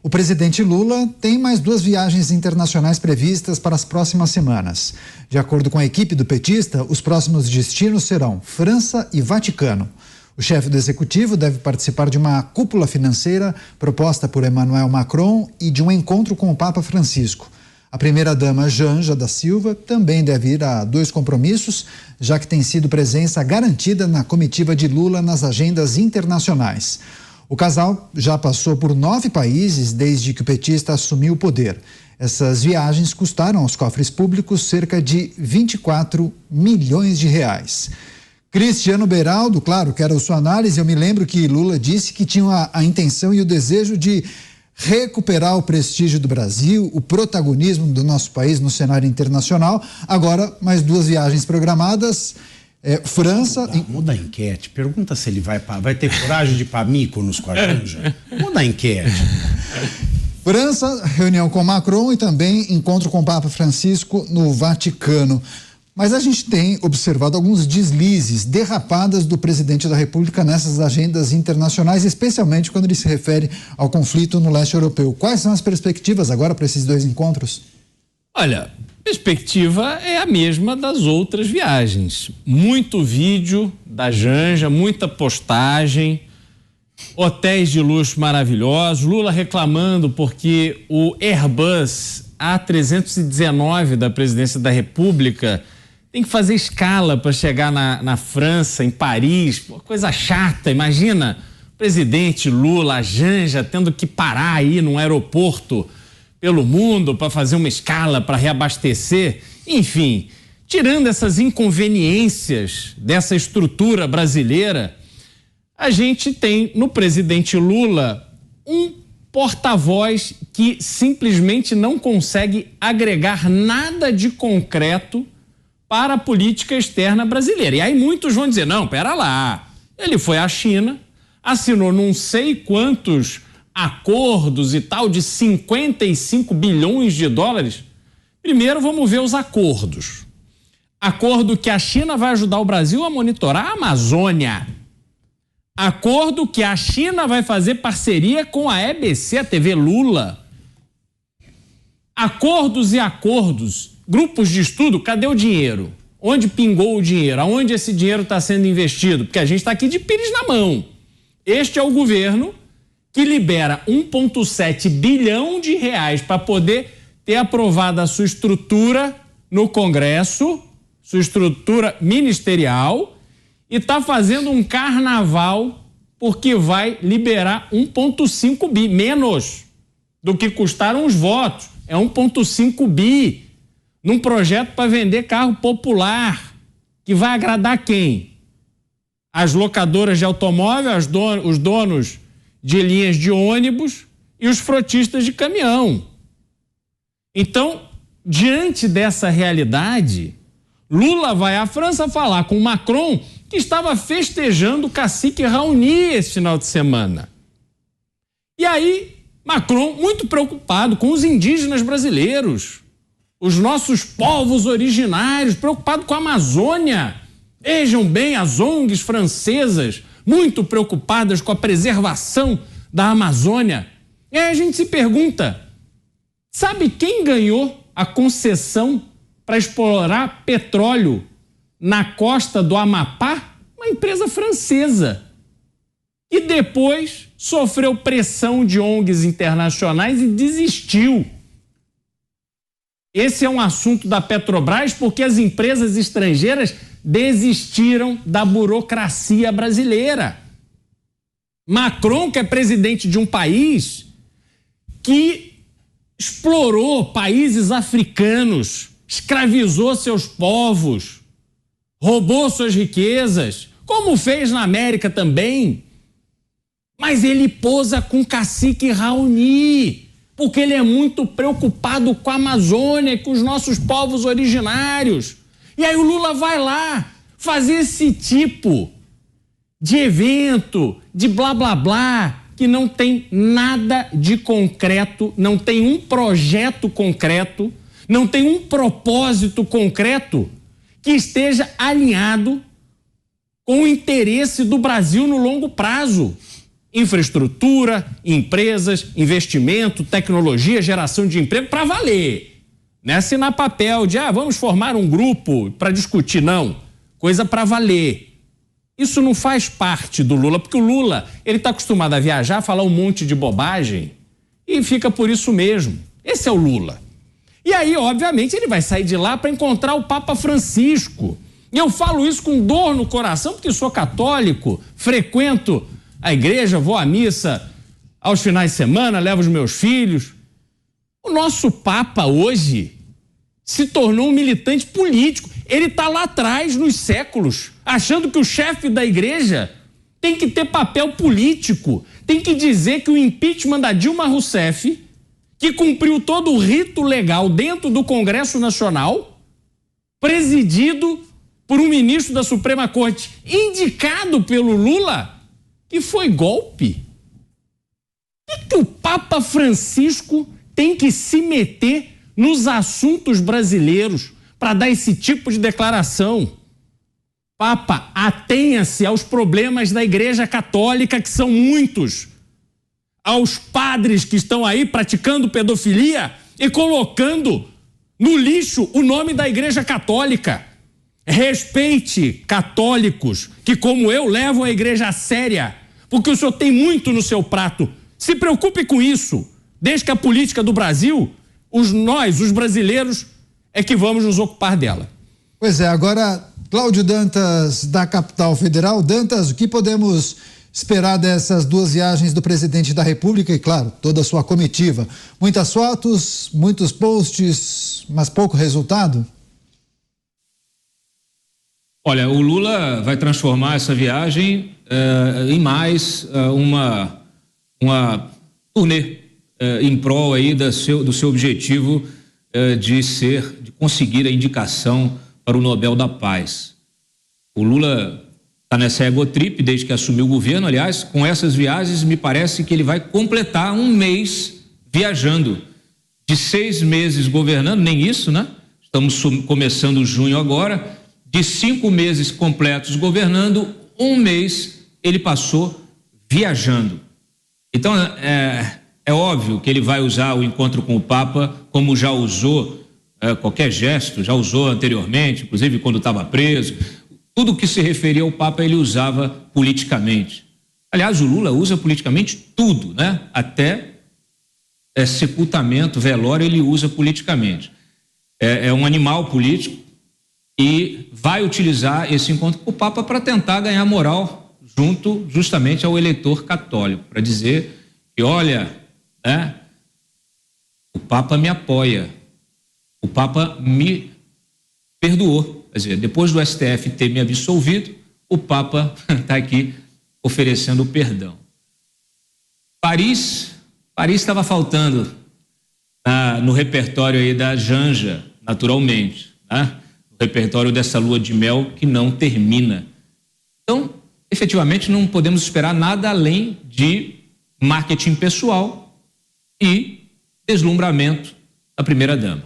O presidente Lula tem mais 2 viagens internacionais previstas para as próximas semanas. De acordo com a equipe do petista, os próximos destinos serão França e Vaticano. O chefe do executivo deve participar de uma cúpula financeira proposta por Emmanuel Macron e de um encontro com o Papa Francisco. A primeira-dama Janja da Silva também deve ir a 2 compromissos, já que tem sido presença garantida na comitiva de Lula nas agendas internacionais. O casal já passou por 9 países desde que o petista assumiu o poder. Essas viagens custaram aos cofres públicos cerca de 24 milhões de reais. Cristiano Beraldo, claro, quero sua análise. Eu me lembro que Lula disse que tinha a intenção e o desejo de recuperar o prestígio do Brasil, o protagonismo do nosso país no cenário internacional. Agora, mais 2 viagens programadas. França... Muda a enquete. Pergunta se ele vai ter coragem de ir para Mykonos com a Janja. Muda a enquete. França, reunião com Macron e também encontro com o Papa Francisco no Vaticano. Mas a gente tem observado alguns deslizes, derrapadas do presidente da República nessas agendas internacionais, especialmente quando ele se refere ao conflito no leste europeu. Quais são as perspectivas agora para esses 2 encontros? Olha, a perspectiva é a mesma das outras viagens. Muito vídeo da Janja, muita postagem, hotéis de luxo maravilhosos, Lula reclamando porque o Airbus A319 da presidência da República tem que fazer escala para chegar na França, em Paris, uma coisa chata. Imagina o presidente Lula, a Janja, tendo que parar aí num aeroporto pelo mundo para fazer uma escala para reabastecer. Enfim, tirando essas inconveniências dessa estrutura brasileira, a gente tem no presidente Lula um porta-voz que simplesmente não consegue agregar nada de concreto para a política externa brasileira. E aí muitos vão dizer, não, pera lá, ele foi à China, assinou não sei quantos acordos e tal de 55 bilhões de dólares. Primeiro vamos ver os acordos. Acordo que a China vai ajudar o Brasil a monitorar a Amazônia. Acordo que a China vai fazer parceria com a EBC, a TV Lula. Acordos e acordos. Grupos de estudo, cadê o dinheiro? Onde pingou o dinheiro? Aonde esse dinheiro está sendo investido? Porque a gente está aqui de pires na mão. Este é o governo que libera 1,7 bilhão de reais para poder ter aprovada a sua estrutura no Congresso, sua estrutura ministerial, e está fazendo um carnaval porque vai liberar 1,5 bi, menos do que custaram os votos. É 1,5 bi. Num projeto para vender carro popular, que vai agradar quem? As locadoras de automóvel, os donos de linhas de ônibus e os frotistas de caminhão. Então, diante dessa realidade, Lula vai à França falar com Macron, que estava festejando o cacique Raoni esse final de semana. E aí, Macron, muito preocupado com os indígenas brasileiros, os nossos povos originários, preocupado com a Amazônia. Vejam bem, as ONGs francesas, muito preocupadas com a preservação da Amazônia. E aí a gente se pergunta, sabe quem ganhou a concessão para explorar petróleo na costa do Amapá? Uma empresa francesa. E depois sofreu pressão de ONGs internacionais e desistiu. Esse é um assunto da Petrobras porque as empresas estrangeiras desistiram da burocracia brasileira. Macron, que é presidente de um país que explorou países africanos, escravizou seus povos, roubou suas riquezas, como fez na América também. Mas ele posa com o cacique Raoni, porque ele é muito preocupado com a Amazônia e com os nossos povos originários. E aí o Lula vai lá fazer esse tipo de evento, de blá blá blá, que não tem nada de concreto, não tem um projeto concreto, não tem um propósito concreto que esteja alinhado com o interesse do Brasil no longo prazo. infraestrutura, empresas, investimento, tecnologia, geração de emprego para valer. Não é assinar papel de, vamos formar um grupo para discutir, não. Coisa para valer. Isso não faz parte do Lula, porque o Lula, ele está acostumado a viajar, falar um monte de bobagem e fica por isso mesmo. Esse é o Lula. E aí, obviamente, ele vai sair de lá para encontrar o Papa Francisco. E eu falo isso com dor no coração, porque sou católico, frequento a igreja, vou à missa aos finais de semana, levo os meus filhos. O nosso Papa hoje se tornou um militante político. Ele está lá atrás, nos séculos, achando que o chefe da igreja tem que ter papel político, tem que dizer que o impeachment da Dilma Rousseff, que cumpriu todo o rito legal dentro do Congresso Nacional, presidido por um ministro da Suprema Corte, indicado pelo Lula, que foi golpe. Por que o Papa Francisco tem que se meter nos assuntos brasileiros para dar esse tipo de declaração? Papa, atenha-se aos problemas da Igreja Católica, que são muitos, aos padres que estão aí praticando pedofilia e colocando no lixo o nome da Igreja Católica. Respeite católicos que, como eu, levam a igreja a séria, porque o senhor tem muito no seu prato. Se preocupe com isso. Desde que a política do Brasil, nós, os brasileiros, é que vamos nos ocupar dela. Pois é, agora, Cláudio Dantas, da Capital Federal. Dantas, o que podemos esperar dessas duas viagens do presidente da República e, claro, toda a sua comitiva? Muitas fotos, muitos posts, mas pouco resultado? Olha, o Lula vai transformar essa viagem em mais uma turnê em prol aí do seu objetivo de conseguir a indicação para o Nobel da Paz. O Lula está nessa egotrip desde que assumiu o governo. Aliás, com essas viagens me parece que ele vai completar um mês viajando. De 6 meses governando, nem isso, né? Estamos começando junho agora. De 5 meses completos governando, 1 mês ele passou viajando. Então, é óbvio que ele vai usar o encontro com o Papa, como já usou qualquer gesto, já usou anteriormente, inclusive quando estava preso. Tudo que se referia ao Papa ele usava politicamente. Aliás, o Lula usa politicamente tudo, né? Até sepultamento, velório, ele usa politicamente. É um animal político. E vai utilizar esse encontro com o Papa para tentar ganhar moral junto justamente ao eleitor católico, para dizer que, olha, o Papa me apoia, o Papa me perdoou. Quer dizer, depois do STF ter me absolvido, o Papa está aqui oferecendo perdão. Paris estava faltando no repertório aí da Janja, naturalmente, né? Repertório dessa lua de mel que não termina. Então, efetivamente, não podemos esperar nada além de marketing pessoal e deslumbramento da primeira-dama.